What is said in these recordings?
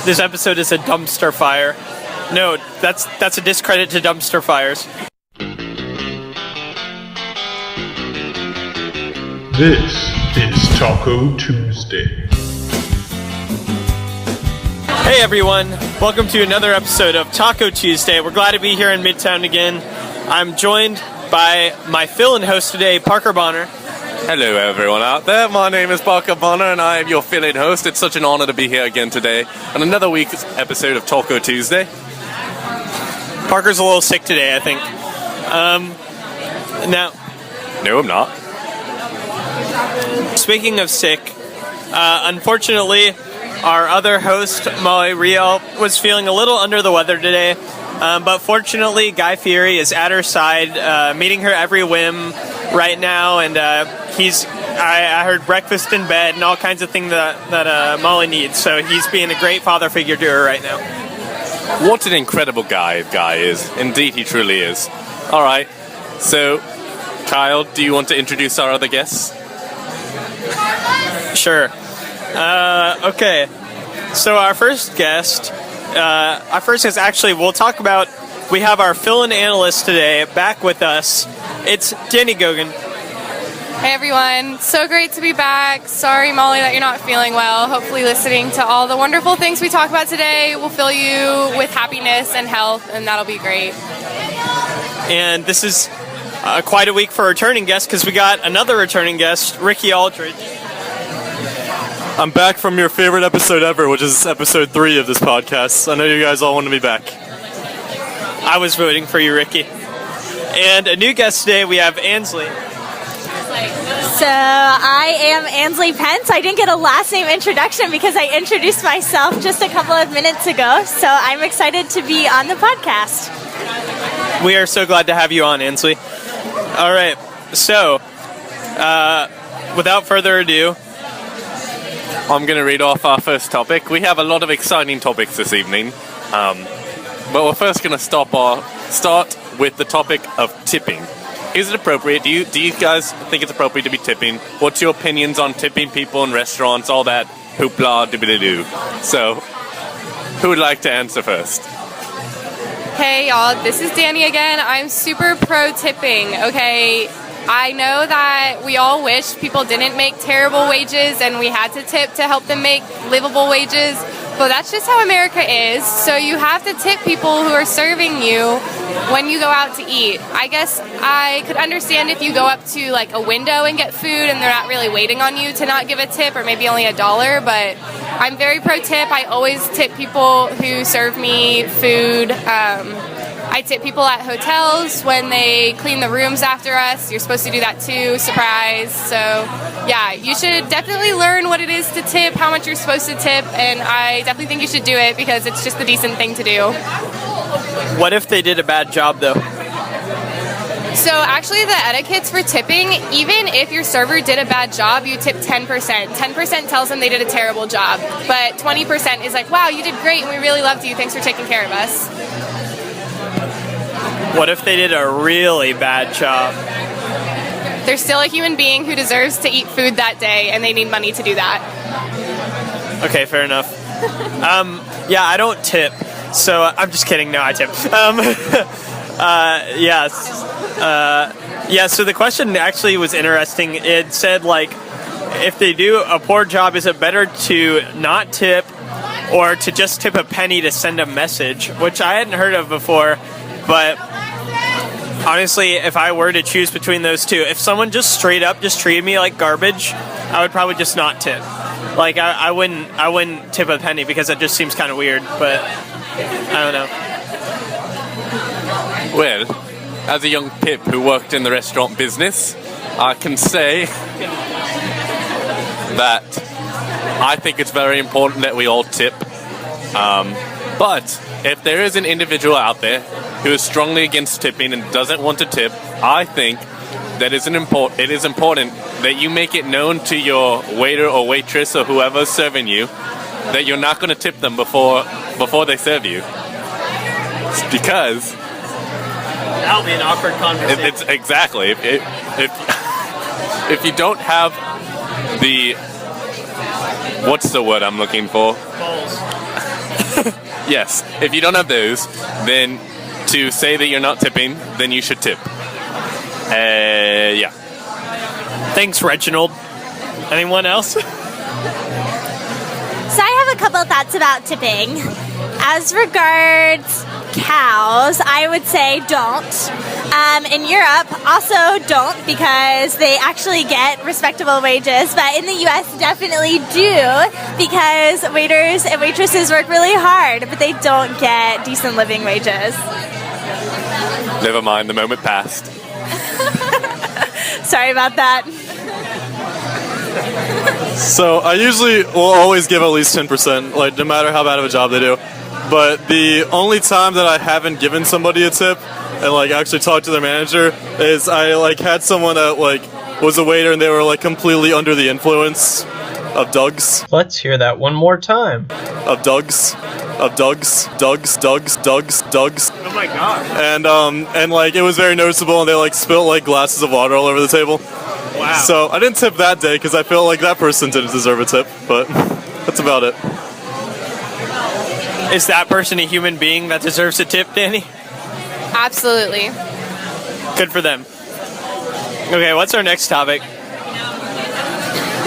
This episode is a dumpster fire. No, that's a discredit to dumpster fires. This is Taco Tuesday. Hey everyone, welcome to another episode of Taco Tuesday. We're glad to be here in Midtown again. I'm joined by my fill-in host today, Parker Bonner. Hello everyone out there, my name is Parker Bonner and I am your fill-in host. It's such an honor to be here again today on another week's episode of Taco Tuesday. Parker's a little sick today, I think. Now... No, I'm not. Speaking of sick, unfortunately, our other host, Molly Riel, was feeling a little under the weather today. But fortunately, Guy Fieri is at her side, meeting her every whim right now, and I heard breakfast in bed and all kinds of things that Molly needs, so he's being a great father figure to her right now. What an incredible guy is. Indeed, he truly is. Alright, so, Kyle, do you want to introduce our other guests? Sure. Okay. So our first guest, actually, we'll talk about, we have our fill-in analyst today back with us. It's Dani Goguen. Hey everyone, so great to be back. Sorry, Molly, that you're not feeling well. Hopefully listening to all the wonderful things we talk about today will fill you with happiness and health, and that'll be great. And this is quite a week for returning guests, because we got another returning guest, Ricky Aldridge. I'm back from your favorite episode ever, which is episode 3 of this podcast. I know you guys all want to be back. I was voting for you, Ricky. And a new guest today, we have Ansley. So I am Ansley Pentz. I didn't get a last name introduction because I introduced myself just a couple of minutes ago. So I'm excited to be on the podcast. We are so glad to have you on, Ansley. All right. So, without further ado, I'm going to read off our first topic. We have a lot of exciting topics this evening. But we're first going to start with the topic of tipping. Is it appropriate? Do you guys think it's appropriate to be tipping? What's your opinions on tipping people in restaurants, all that hoopla dibbity-doo? So, who would like to answer first? Hey y'all, this is Dani again. I'm super pro tipping, okay? I know that we all wish people didn't make terrible wages and we had to tip to help them make livable wages, but that's just how America is. So you have to tip people who are serving you when you go out to eat. I guess I could understand if you go up to like a window and get food and they're not really waiting on you to not give a tip, or maybe only $1, but I'm very pro tip. I always tip people who serve me food. I tip people at hotels when they clean the rooms after us. You're supposed to do that too, surprise. So yeah, you should definitely learn what it is to tip, how much you're supposed to tip, and I definitely think you should do it because it's just the decent thing to do. what if they did a bad job, though? So actually the etiquettes for tipping, even if your server did a bad job, you tip 10%. 10% tells them they did a terrible job, but 20% is like, wow, you did great and we really loved you. Thanks for taking care of us. What if they did a really bad job? They're still a human being who deserves to eat food that day, and they need money to do that. Okay, fair enough. Yeah, I don't tip, so I'm just kidding. No, I tip. So the question actually was interesting. It said, like, if they do a poor job, is it better to not tip or to just tip a penny to send a message, which I hadn't heard of before, but honestly, if I were to choose between those two, if someone just straight up just treated me like garbage, I would probably just not tip. Like, I wouldn't tip a penny because it just seems kind of weird, but I don't know. Well, as a young pip who worked in the restaurant business, I can say that I think it's very important that we all tip. But if there is an individual out there who is strongly against tipping and doesn't want to tip, I think that it is important that you make it known to your waiter or waitress or whoever's serving you that you're not going to tip them before they serve you. Because That'll be an awkward conversation. it's exactly if you don't have the, what's the word I'm looking for? Balls. Yes, if you don't have those, then to say that you're not tipping, then you should tip. Yeah. Thanks, Reginald. Anyone else? So I have a couple of thoughts about tipping. As regards cows, I would say don't. In Europe, also don't, because they actually get respectable wages. But in the US, definitely do, because waiters and waitresses work really hard, but they don't get decent living wages. Never mind, the moment passed. Sorry about that. So I usually will always give at least 10%, like no matter how bad of a job they do. But the only time that I haven't given somebody a tip and like actually talked to their manager is I like had someone that like was a waiter and they were like completely under the influence of Doug's. Let's hear that one more time. Of Doug's. Oh my god. And like it was very noticeable, and they like spilled like glasses of water all over the table. Wow. So I didn't tip that day because I felt like that person didn't deserve a tip, but that's about it. Is that person a human being that deserves a tip, Danny? Absolutely. Good for them. Okay, what's our next topic?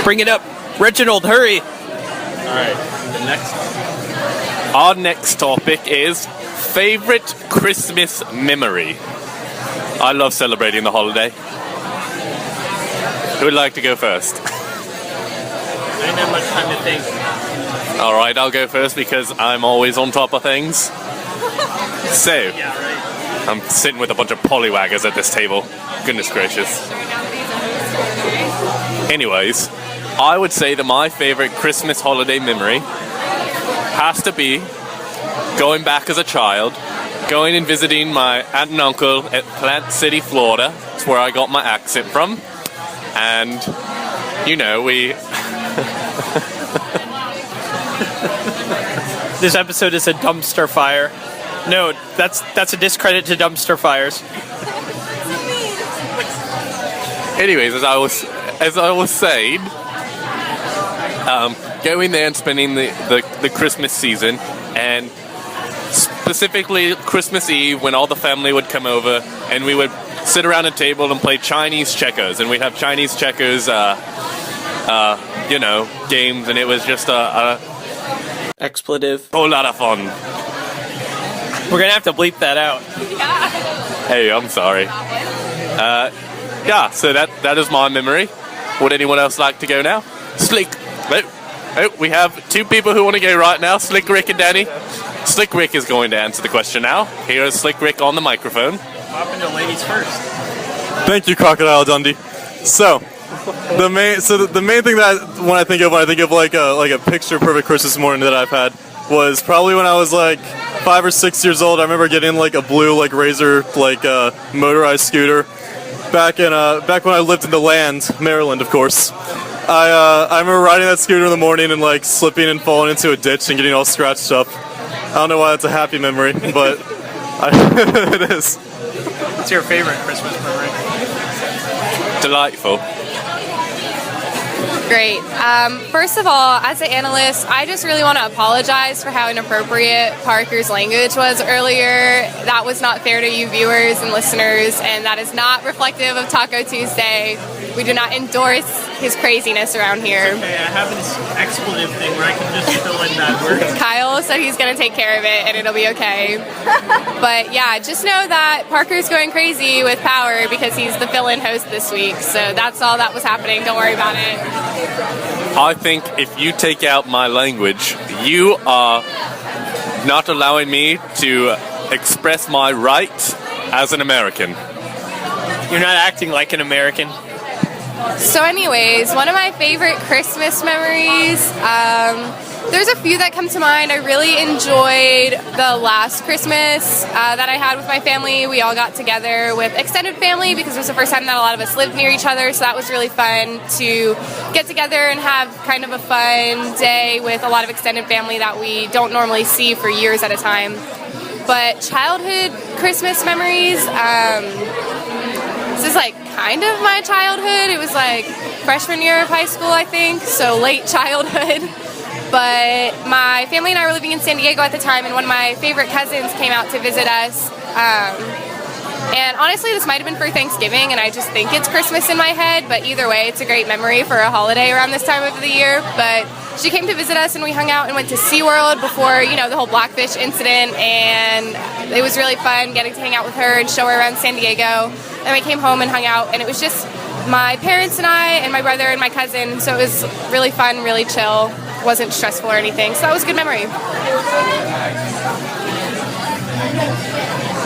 Bring it up. Reginald, hurry. Our next topic is favorite Christmas memory. I love celebrating the holiday. Who would like to go first? I didn't have much time to think. All right, I'll go first because I'm always on top of things. So, Yeah, right. I'm sitting with a bunch of pollywaggers at this table. Goodness gracious. Anyways, I would say that my favorite Christmas holiday memory has to be going back as a child, going and visiting my aunt and uncle at Plant City, Florida. That's where I got my accent from. And, you know, we... This episode is a dumpster fire. No, that's a discredit to dumpster fires. Anyways, as I was saying, going there and spending the Christmas season, and specifically Christmas Eve when all the family would come over and we would sit around a table and play Chinese checkers, and we'd have Chinese checkers, games, and it was just a Expletive. whole lot of fun. We're gonna have to bleep that out. Hey, I'm sorry. So that is my memory. Would anyone else like to go now? Slick. Oh, we have two people who want to go right now, Slick Rick and Danny. Slick Rick is going to answer the question now. Here is Slick Rick on the microphone. Hop into ladies first. Thank you, Crocodile Dundee. So, the main thing that when I think of like a picture perfect Christmas morning that I've had was probably when I was like 5 or 6 years old. I remember getting like a blue like Razor like motorized scooter back when I lived in the land, Maryland, of course. I remember riding that scooter in the morning and like slipping and falling into a ditch and getting all scratched up. I don't know why that's a happy memory, but it is. What's your favorite Christmas memory? Delightful. Great. First of all, as an analyst, I just really want to apologize for how inappropriate Parker's language was earlier. That was not fair to you viewers and listeners, and that is not reflective of Taco Tuesday. We do not endorse his craziness around here. Okay, I have this expletive thing where I can just fill in bad words. Kyle said he's going to take care of it, and it'll be okay. But yeah, just know that Parker's going crazy with Power because he's the fill-in host this week. So that's all that was happening. Don't worry about it. I think if you take out my language, you are not allowing me to express my right as an American. You're not acting like an American. So anyways, one of my favorite Christmas memories, there's a few that come to mind. I really enjoyed the last Christmas that I had with my family. We all got together with extended family because it was the first time that a lot of us lived near each other, so that was really fun to get together and have kind of a fun day with a lot of extended family that we don't normally see for years at a time. But childhood Christmas memories, this is like kind of my childhood. It was like freshman year of high school, I think, so late childhood. but my family and I were living in San Diego at the time, and one of my favorite cousins came out to visit us. And honestly, this might have been for Thanksgiving, and I just think it's Christmas in my head, but either way, it's a great memory for a holiday around this time of the year. But she came to visit us, and we hung out and went to SeaWorld before, the whole Blackfish incident, and it was really fun getting to hang out with her and show her around San Diego. Then we came home and hung out, and it was just my parents and I and my brother and my cousin, so it was really fun, really chill, wasn't stressful or anything, so that was a good memory.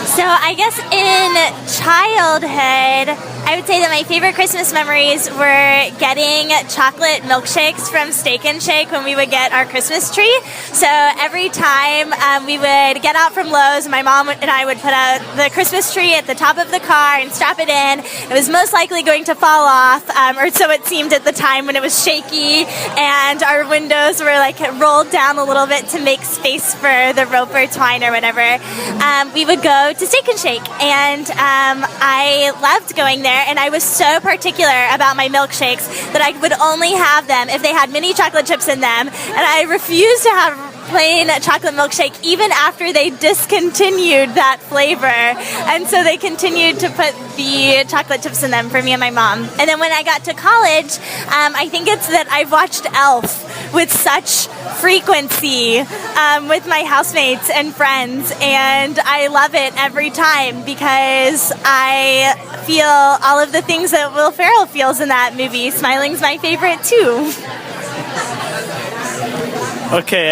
So I guess in childhood, I would say that my favorite Christmas memories were getting chocolate milkshakes from Steak and Shake when we would get our Christmas tree. So every time we would get out from Lowe's, my mom and I would put out the Christmas tree at the top of the car and strap it in. It was most likely going to fall off, or so it seemed at the time when it was shaky, and our windows were like rolled down a little bit to make space for the rope or twine or whatever. We would go to Steak and Shake, and I loved going there. And I was so particular about my milkshakes that I would only have them if they had mini chocolate chips in them. And I refused to have plain chocolate milkshake even after they discontinued that flavor. And so they continued to put the chocolate chips in them for me and my mom. And then when I got to college, I think it's that I've watched Elf with such frequency with my housemates and friends, and I love it every time because I feel all of the things that Will Ferrell feels in that movie. Smiling's my favorite too. Okay,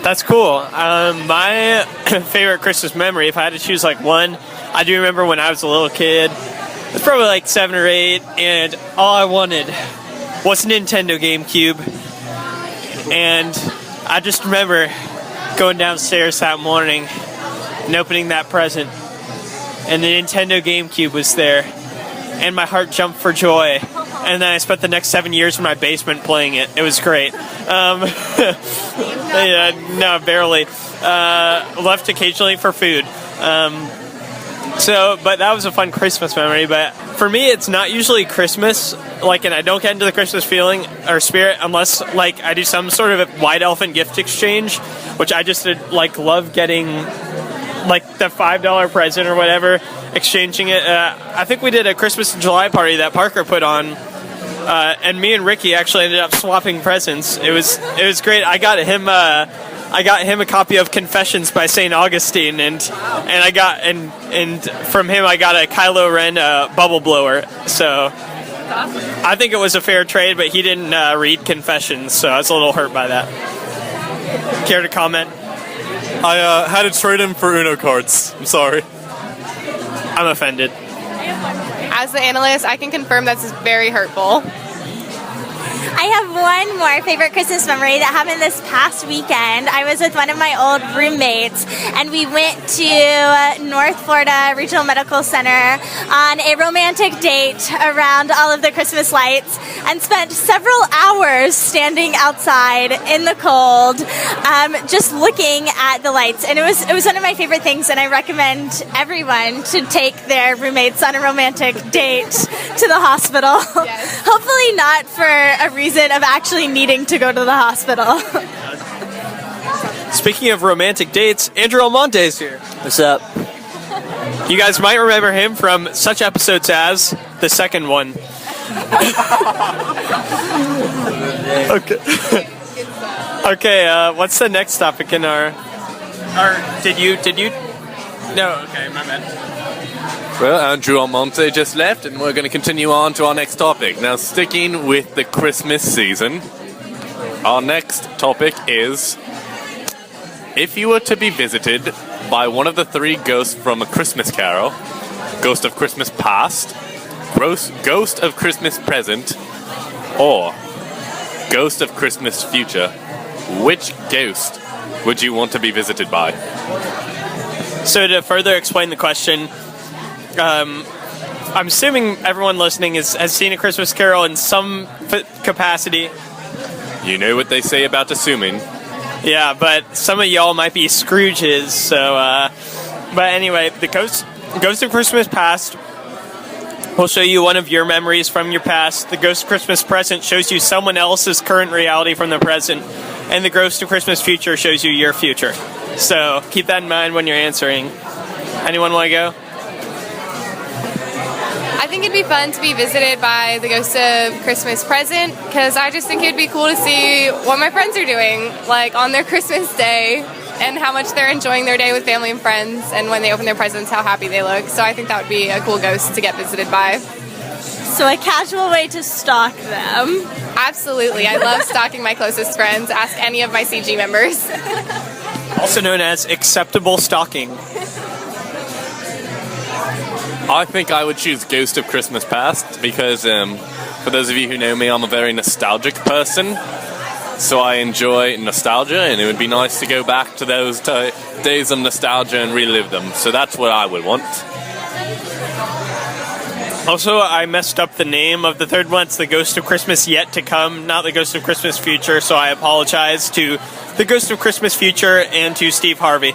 that's cool. My favorite Christmas memory, if I had to choose like one, I do remember when I was a little kid. It was probably like 7 or 8, and all I wanted was a Nintendo GameCube. And I just remember going downstairs that morning and opening that present, and the Nintendo GameCube was there, and my heart jumped for joy. And then I spent the next 7 years in my basement playing it. It was great. Yeah, no, barely. Left occasionally for food. But that was a fun Christmas memory. But for me, it's not usually Christmas, and I don't get into the Christmas feeling or spirit unless, I do some sort of white elephant gift exchange, which I just, love getting, the $5 present or whatever, exchanging it. I think we did a Christmas in July party that Parker put on, and me and Ricky actually ended up swapping presents. It was great. I got him a copy of Confessions by St. Augustine, and from him I got a Kylo Ren bubble blower. So I think it was a fair trade, but he didn't read Confessions, so I was a little hurt by that. Care to comment? I had to trade him for Uno cards. I'm sorry. I'm offended. As the analyst, I can confirm that's very hurtful. I have one more favorite Christmas memory that happened this past weekend. I was with one of my old roommates, and we went to North Florida Regional Medical Center on a romantic date around all of the Christmas lights, and spent several hours standing outside in the cold, just looking at the lights. And it was one of my favorite things, and I recommend everyone to take their roommates on a romantic date to the hospital. Yes. Hopefully not for a reason of actually needing to go to the hospital. Speaking of romantic dates, Andrew Almonte's here. What's up? You guys might remember him from such episodes as the second one. Okay. Okay, what's the next topic in our... Did you... No, okay, my bad. Well, Andrew Almonte just left, and we're going to continue on to our next topic. Now, sticking with the Christmas season, our next topic is... If you were to be visited by one of the 3 ghosts from A Christmas Carol, Ghost of Christmas Past, Ghost of Christmas Present, or Ghost of Christmas Future, which ghost would you want to be visited by? So to further explain the question, I'm assuming everyone listening has seen A Christmas Carol in some capacity. You know what they say about assuming. Yeah, but some of y'all might be Scrooges, so... but anyway, the Ghost of Christmas Past will show you one of your memories from your past. The Ghost of Christmas Present shows you someone else's current reality from the present. and the Ghost of Christmas Future shows you your future. So keep that in mind when you're answering. Anyone want to go? I think it'd be fun to be visited by the Ghost of Christmas Present, because I just think it'd be cool to see what my friends are doing, like on their Christmas day, and how much they're enjoying their day with family and friends, and when they open their presents, how happy they look. So I think that would be a cool ghost to get visited by. So a casual way to stalk them. Absolutely. I love stalking my closest friends. Ask any of my CG members. Also known as acceptable stalking. I think I would choose Ghost of Christmas Past because, for those of you who know me, I'm a very nostalgic person. So I enjoy nostalgia, and it would be nice to go back to those days of nostalgia and relive them. So that's what I would want. Also, I messed up the name of the third one. It's the Ghost of Christmas Yet to Come, not the Ghost of Christmas Future, so I apologize to the Ghost of Christmas Future and to Steve Harvey.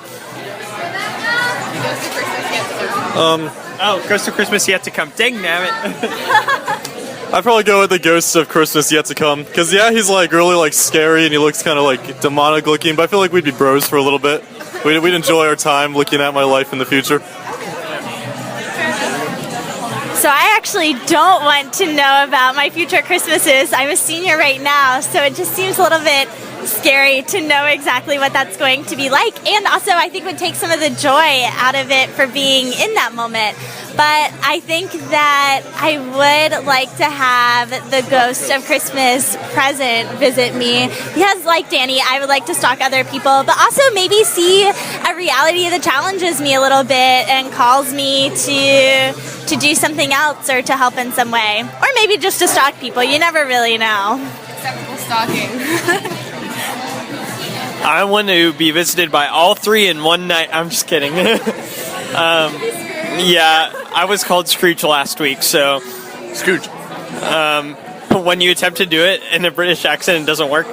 Ghost of Christmas Yet to Come. Dang nabbit. I'd probably go with the Ghost of Christmas Yet to Come. Because, yeah, he's, like, really, like, scary, and he looks kind of, like, demonic looking, but I feel like we'd be bros for a little bit. We'd enjoy our time looking at my life in the future. So I actually don't want to know about my future Christmases. I'm a senior right now, so it just seems a little bit scary to know exactly what that's going to be like. And also, I think would take some of the joy out of it for being in that moment. But I think that I would like to have the Ghost of Christmas Present visit me because, like Dani, I would like to stalk other people, but also maybe see a reality that challenges me a little bit and calls me to do something else or to help in some way. Or maybe just to stalk people. You never really know. Acceptable stalking. I want to be visited by all three in one night. I'm just kidding. Yeah, I was called Scrooge last week, so... Scrooge. When you attempt to do it in a British accent, it doesn't work.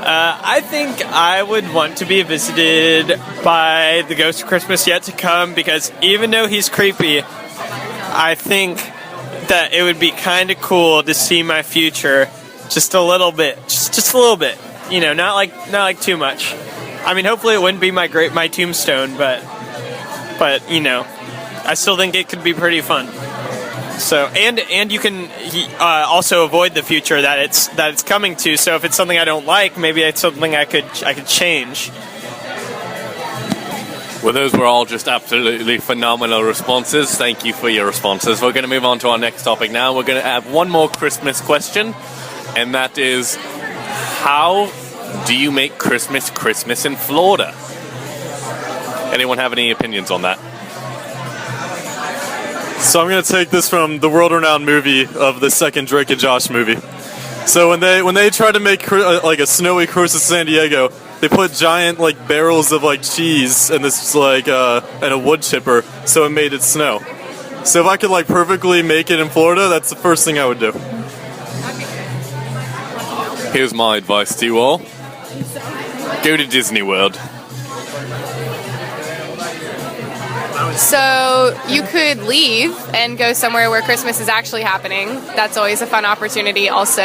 I think I would want to be visited by the Ghost of Christmas Yet to Come, because even though he's creepy, I think that it would be kind of cool to see my future just a little bit. Just a little bit. You know, not like too much. I mean, hopefully it wouldn't be my tombstone, but you know, I still think it could be pretty fun. So, and you can also avoid the future that it's coming to. So if it's something I don't like, maybe it's something I could change. Well, those were all just absolutely phenomenal responses. Thank you for your responses. We're going to move on to our next topic now. We're going to have one more Christmas question, and that is, how do you make Christmas in Florida? Anyone have any opinions on that? So I'm going to take this from the world-renowned movie of the second Drake and Josh movie. So when they tried to make like a snowy Christmas in San Diego, they put giant like barrels of like cheese and this like and a wood chipper, so it made it snow. So if I could like perfectly make it in Florida, that's the first thing I would do. Here's my advice to you all. Go to Disney World. So you could leave and go somewhere where Christmas is actually happening. That's always a fun opportunity also.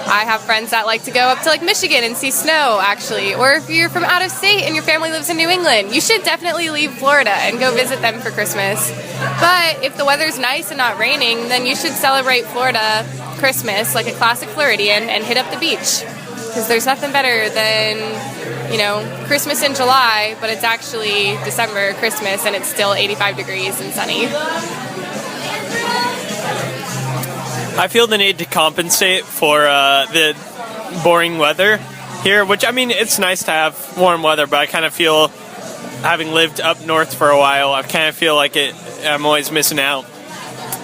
I have friends that like to go up to like Michigan and see snow actually. Or if you're from out of state and your family lives in New England, you should definitely leave Florida and go visit them for Christmas. But if the weather's nice and not raining, then you should celebrate Florida Christmas like a classic Floridian and hit up the beach. Because there's nothing better than, you know, Christmas in July, but it's actually December Christmas and it's still 85 degrees and sunny. I feel the need to compensate for the boring weather here, which, I mean, it's nice to have warm weather, but I kind of feel, having lived up north for a while, I kind of feel like I'm always missing out.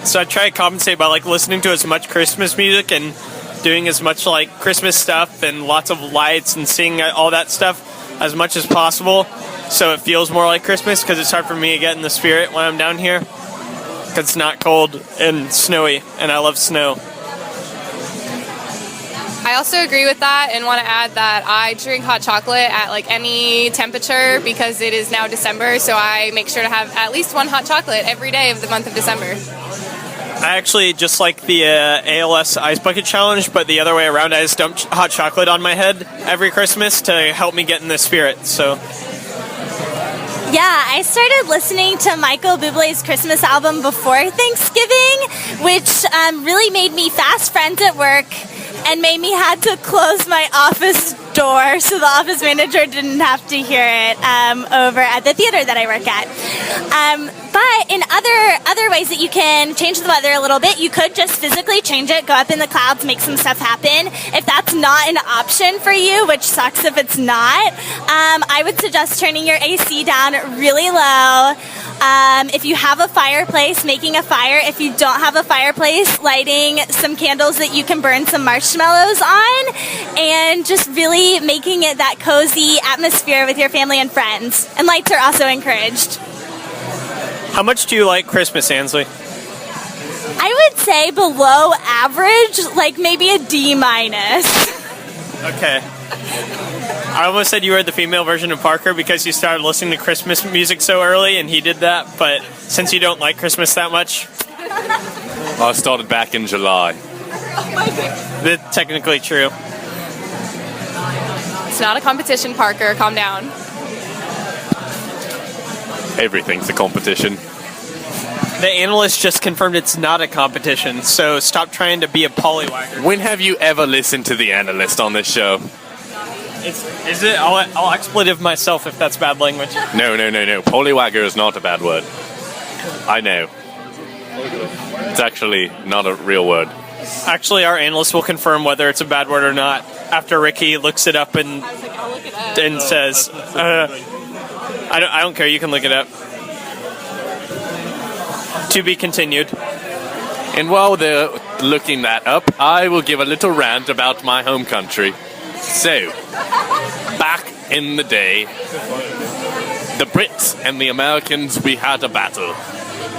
So I try to compensate by, like, listening to as much Christmas music and doing as much, like, Christmas stuff and lots of lights and seeing all that stuff as much as possible, so it feels more like Christmas, because it's hard for me to get in the spirit when I'm down here. Because it's not cold and snowy, and I love snow. I also agree with that and want to add that I drink hot chocolate at like any temperature because it is now December, so I make sure to have at least one hot chocolate every day of the month of December. I actually just like the ALS Ice Bucket Challenge, but the other way around. I just dump hot chocolate on my head every Christmas to help me get in the spirit. So, yeah, I started listening to Michael Bublé's Christmas album before Thanksgiving, which really made me fast friends at work and made me had to close my office door so the office manager didn't have to hear it over at the theater that I work at. But in other ways that you can change the weather a little bit, you could just physically change it, go up in the clouds, make some stuff happen. If that's not an option for you, which sucks if it's not, I would suggest turning your AC down really low. If you have a fireplace, making a fire. If you don't have a fireplace, lighting some candles that you can burn some marshmallows on, and just really making it that cozy atmosphere with your family and friends. And lights are also encouraged. how much do you like Christmas, Ansley? I would say below average, like maybe a D-. Okay. I almost said you were the female version of Parker because you started listening to Christmas music so early, and he did that, but since you don't like Christmas that much... I started back in July. That's technically true. It's not a competition, Parker. Calm down. Everything's a competition. The analyst just confirmed it's not a competition, so stop trying to be a pollywagger. When have you ever listened to the analyst on this show? Is it? I'll expletive myself if that's bad language. No. Pollywagger is not a bad word. I know. It's actually not a real word. Actually, our analyst will confirm whether it's a bad word or not after Ricky looks it up and says, I don't care, you can look it up. To be continued. And while they're looking that up, I will give a little rant about my home country. So, back in the day, the Brits and the Americans, we had a battle.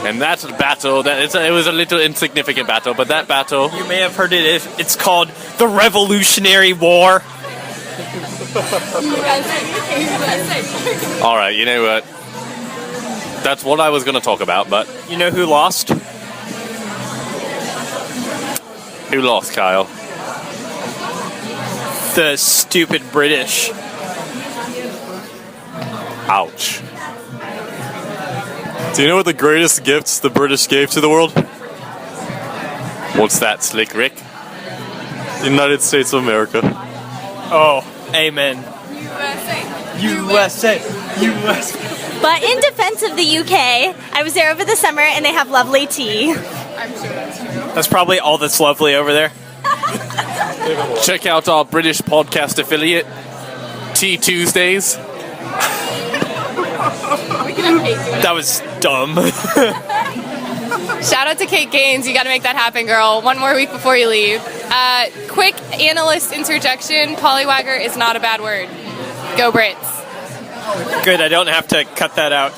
And that battle, it was a little insignificant battle, but that battle... You may have heard it, it's called the Revolutionary War. Alright, you know what? That's what I was going to talk about, but... You know who lost? Who lost, Kyle? The stupid British. Ouch. Do you know what the greatest gifts the British gave to the world? What's that, Slick Rick? The United States of America. Oh, amen. USA. But in defense of the UK, I was there over the summer and they have lovely tea. That's probably all that's lovely over there. Check out our British podcast affiliate, Tea Tuesdays. That was dumb. Shout out to Kate Gaines. You got to make that happen, girl. One more week before you leave. Quick analyst interjection. Pollywagger is not a bad word. Go Brits. Good, I don't have to cut that out.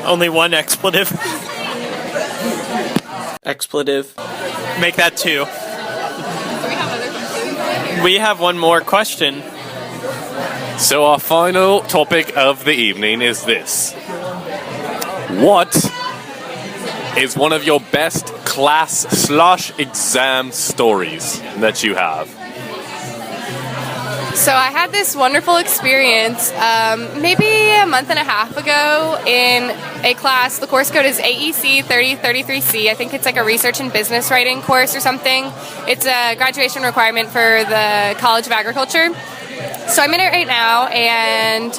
Only one expletive. Expletive. Make that two. We have one more question. So our final topic of the evening is this. What is one of your best class/exam stories that you have? So I had this wonderful experience maybe a month and a half ago in a class. The course code is AEC 3033C. I think it's like a research and business writing course or something. It's a graduation requirement for the College of Agriculture. So I'm in it right now, and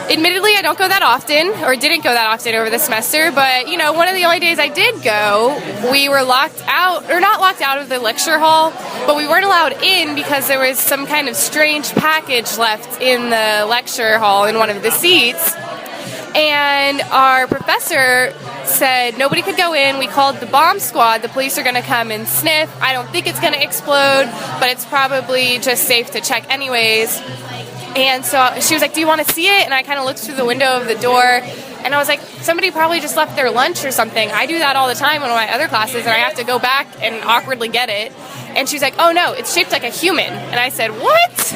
admittedly I don't go that often, or didn't go that often over the semester, but you know, one of the only days I did go, we were locked out, or not locked out of the lecture hall, but we weren't allowed in because there was some kind of strange package left in the lecture hall in one of the seats. And our professor said nobody could go in. We called the bomb squad. The police are going to come and sniff. I don't think it's going to explode, but it's probably just safe to check anyways. And so she was like, do you want to see it? And I kind of looked through the window of the door, and I was like, somebody probably just left their lunch or something. I do that all the time in one of my other classes, and I have to go back and awkwardly get it. And she's like, oh no, it's shaped like a human. And I said, what?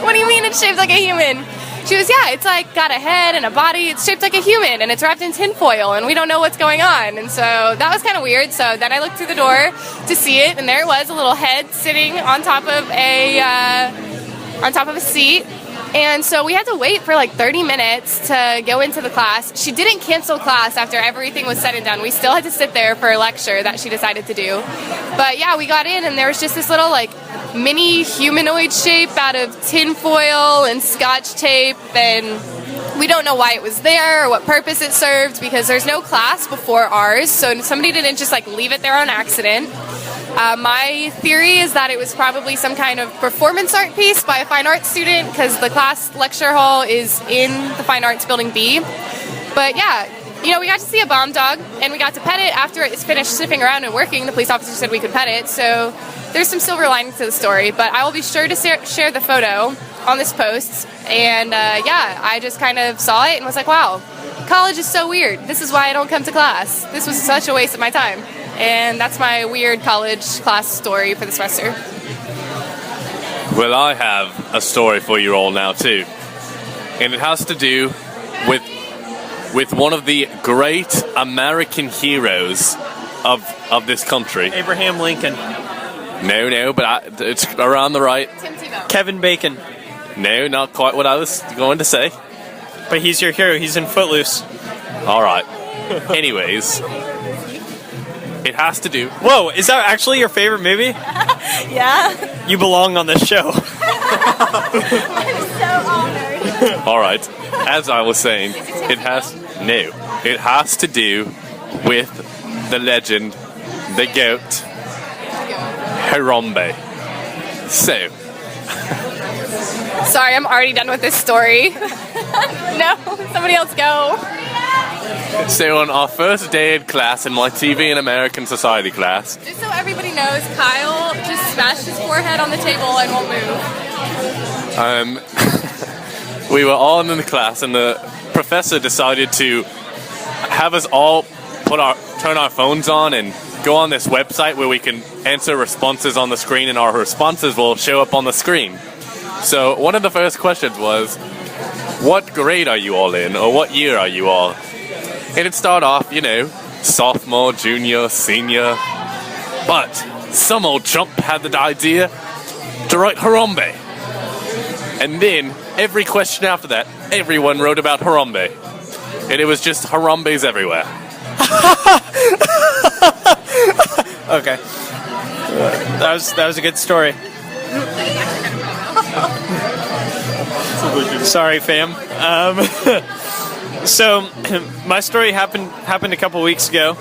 What do you mean it's shaped like a human? She's She was, yeah, it's like got a head and a body. It's shaped like a human, and it's wrapped in tinfoil, and we don't know what's going on. And so that was kind of weird. So then I looked through the door to see it, and there it was, a little head sitting on top of a seat. And so we had to wait for like 30 minutes to go into the class. She didn't cancel class after everything was said and done. We still had to sit there for a lecture that she decided to do. But yeah, we got in, and there was just this little like mini humanoid shape out of tinfoil and scotch tape, and we don't know why it was there or what purpose it served, because there's no class before ours, so somebody didn't just like leave it there on accident. My theory is that it was probably some kind of performance art piece by a fine arts student, because the class lecture hall is in the Fine Arts Building B. But yeah, you know, we got to see a bomb dog, and we got to pet it after it's finished sniffing around and working. The police officer said we could pet it, so there's some silver lining to the story. But I will be sure to share the photo on this post. And yeah, I just kind of saw it and was like, wow, college is so weird. This is why I don't come to class. This was such a waste of my time. And that's my weird college class story for the semester. Well, I have a story for you all now too, and it has to do with one of the great American heroes of this country. Abraham Lincoln. No, but it's around the right. Tim Tebow. Kevin Bacon. No, not quite what I was going to say. But he's your hero. He's in Footloose. All right. Anyways, it has to do. Whoa, is that actually your favorite movie? Yeah. You belong on this show. I'm so honored. All right. As I was saying, it has to do with the legend, the goat, Harambe. So, Sorry, I'm already done with this story. No, somebody else go. So on our first day in class in my TV and American Society class. Just so everybody knows, Kyle just smashed his forehead on the table and won't move. We were all in the class, and the professor decided to have us all turn our phones on and go on this website where we can answer responses on the screen, and our responses will show up on the screen. So one of the first questions was, what grade are you all in, or what year are you all? And it started off, you know, sophomore, junior, senior. But some old chump had the idea to write Harambe. And then, every question after that, everyone wrote about Harambe. And it was just Harambes everywhere. Okay. That was a good story. Sorry, fam. So, my story happened a couple weeks ago.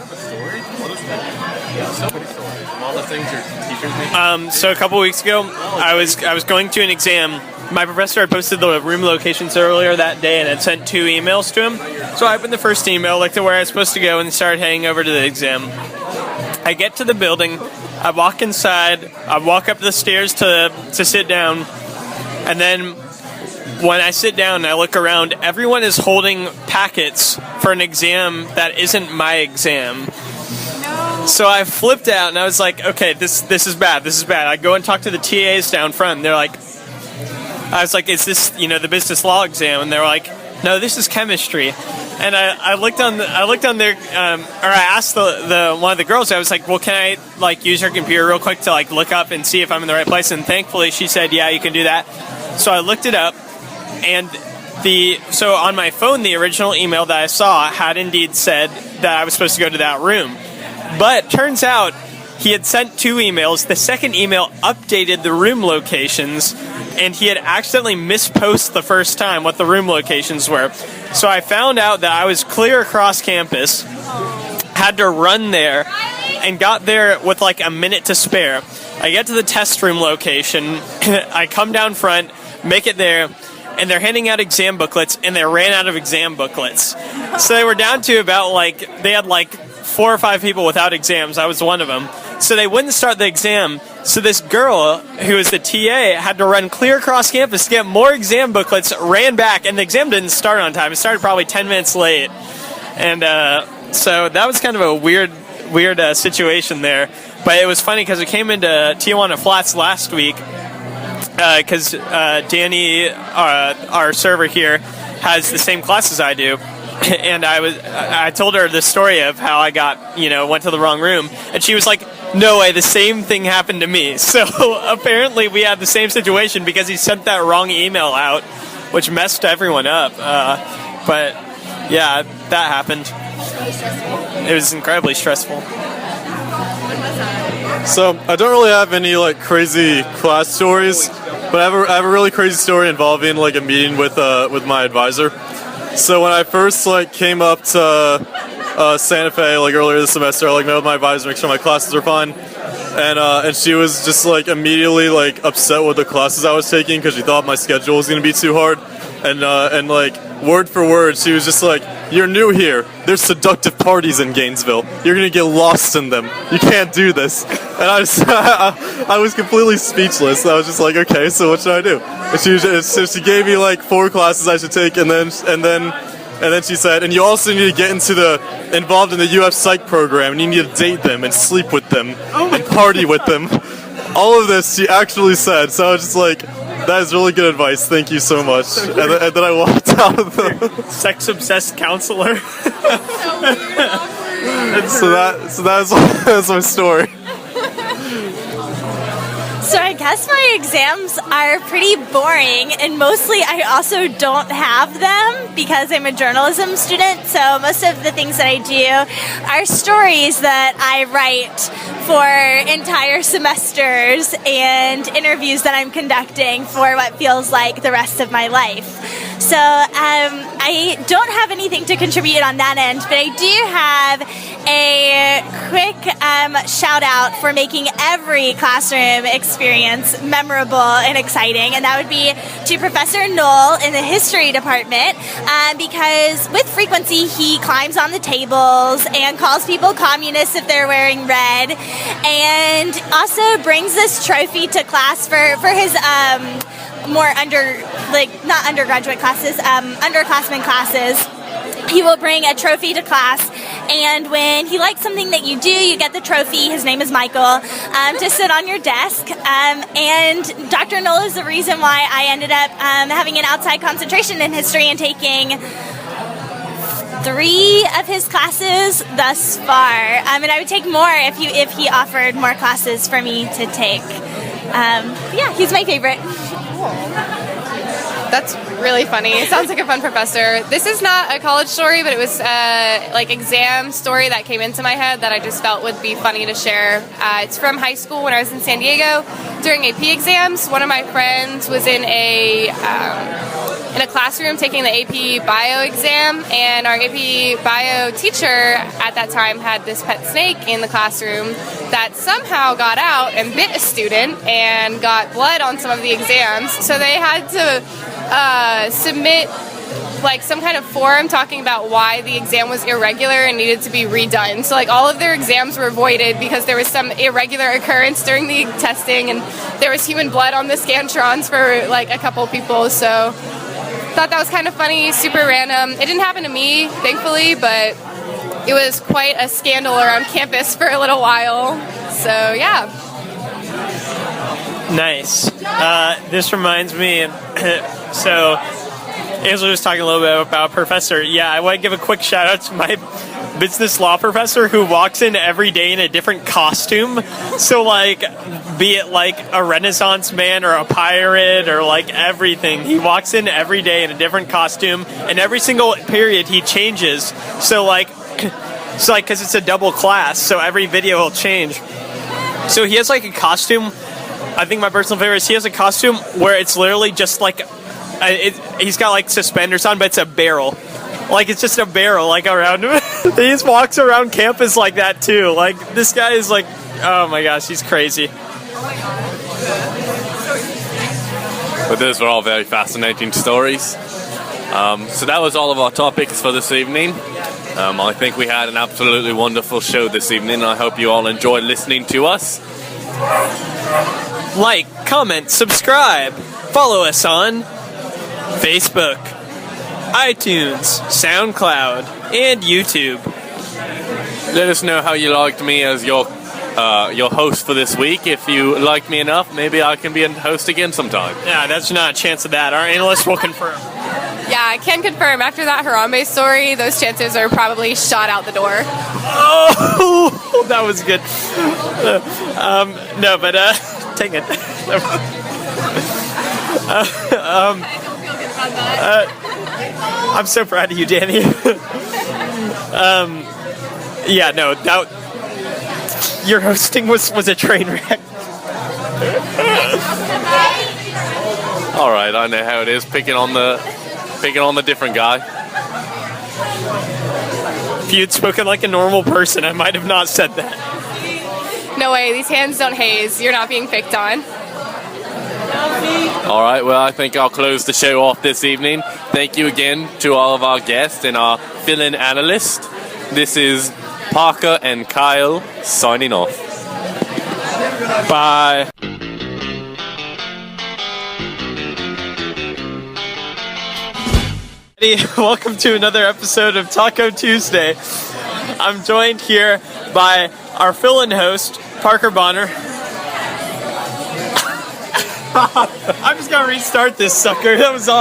So a couple weeks ago, I was going to an exam. My professor had posted the room locations earlier that day and had sent 2 emails to him. So I opened the first email, looked at where I was supposed to go, and started heading over to the exam. I get to the building, I walk inside, I walk up the stairs to sit down, and then when I sit down and I look around, everyone is holding packets for an exam that isn't my exam. So I flipped out and I was like, okay, this is bad. I go and talk to the TAs down front, and they're like, I was like, is this, the business law exam? And they're like, no, this is chemistry. And I looked on their, or I asked the one of the girls, I was like, well, can I use her computer real quick to look up and see if I'm in the right place? And thankfully she said, yeah, you can do that. So I looked it up, and so on my phone, the original email that I saw had indeed said that I was supposed to go to that room. But turns out he had sent 2 emails. The second email updated the room locations, and he had accidentally misposted the first time what the room locations were. So I found out that I was clear across campus, had to run there, and got there with a minute to spare. I get to the test room location, I come down front, make it there, and they're handing out exam booklets, and they ran out of exam booklets. So they were down to about, they had 4 or 5 people without exams. I was one of them. So they wouldn't start the exam. So this girl, who was the TA, had to run clear across campus to get more exam booklets, ran back, and the exam didn't start on time. It started probably 10 minutes late. And so that was kind of a weird situation there. But it was funny because we came into Tijuana Flats last week, because Danny, our server here, has the same class as I do. And I told her the story of how I went to the wrong room, and she was like, "No way, the same thing happened to me." So apparently we had the same situation because he sent that wrong email out, which messed everyone up. But yeah, that happened. It was incredibly stressful. So I don't really have any like crazy class stories, but I have a really crazy story involving like a meeting with my advisor. So when I first like came up to Santa Fe like earlier this semester, I like met with my advisor, make sure my classes are fine, and she was just like immediately like upset with the classes I was taking because she thought my schedule was gonna be too hard, and like word for word she was just like, "You're new here. There's seductive parties in Gainesville. You're gonna get lost in them. You can't do this." And I was completely speechless. I was just like, "Okay, so what should I do?" And she gave me like 4 classes I should take, and then she said, "And you also need to get involved in the UF Psych program, and you need to date them and sleep with them and party with them." All of this she actually said. So I was just like, "That is really good advice. Thank you so much." And then I walked out of the sex-obsessed counselor. That's my story. So I guess my exams are pretty boring, and mostly I also don't have them because I'm a journalism student, so most of the things that I do are stories that I write for entire semesters and interviews that I'm conducting for what feels like the rest of my life. So I don't have anything to contribute on that end, but I do have a quick shout out for making every classroom experience memorable and exciting, and that would be to Professor Knoll in the history department, because with frequency he climbs on the tables and calls people communists if they're wearing red, and also brings this trophy to class for his more not undergraduate classes, underclassmen classes. He will bring a trophy to class, and when he likes something that you do, you get the trophy. His name is Michael, to sit on your desk. And Dr. Knoll is the reason why I ended up having an outside concentration in history and taking 3 of his classes thus far. And I would take more if he offered more classes for me to take. Yeah, he's my favorite. That's really funny. It sounds like a fun professor. This is not a college story, but it was exam story that came into my head that I just felt would be funny to share. It's from high school when I was in San Diego during AP exams. One of my friends was in a classroom taking the AP Bio exam, and our AP Bio teacher at that time had this pet snake in the classroom that somehow got out and bit a student and got blood on some of the exams. So they had to submit like some kind of form talking about why the exam was irregular and needed to be redone. So like all of their exams were voided because there was some irregular occurrence during the testing, and there was human blood on the Scantrons for like a couple people. So thought that was kind of funny, super random. It didn't happen to me, thankfully, but it was quite a scandal around campus for a little while. So yeah. Nice. This reminds me, so Ansley was talking a little bit about professor. Yeah, I want to give a quick shout out to my business law professor who walks in every day in a different costume. So like, be it like a Renaissance man or a pirate or like everything, he walks in every day in a different costume, and every single period he changes. So like, because it's a double class, so every video will change. So he has like a costume. I think my personal favorite is he has a costume where it's literally just like, he's got like suspenders on, but it's a barrel. Like it's just a barrel like around him. He just walks around campus like that too. Like this guy is like, oh my gosh, he's crazy. But those were all very fascinating stories. So that was all of our topics for this evening. I think we had an absolutely wonderful show this evening, and I hope you all enjoyed listening to us. Like, comment, subscribe, follow us on Facebook, iTunes, SoundCloud, and YouTube. Let us know how you liked me as your your host for this week. If you like me enough, maybe I can be a host again sometime. Yeah, there's not a chance of that. Our analyst will confirm. Yeah, I can confirm after that Harambe story, those chances are probably shot out the door. Oh, that was good. No, but dang it. I'm so proud of you, Danny. Yeah, no, your hosting was a train wreck. All right, I know how it is picking on the different guy. If you'd spoken like a normal person, I might have not said that. No way, these hands don't haze. You're not being picked on. All right, well, I think I'll close the show off this evening. Thank you again to all of our guests and our fill-in analyst. This is Parker and Kyle signing off. Bye. Welcome to another episode of Taco Tuesday. I'm joined here by our fill-in host, Parker Bonner. I'm just gonna restart this sucker. That was awesome.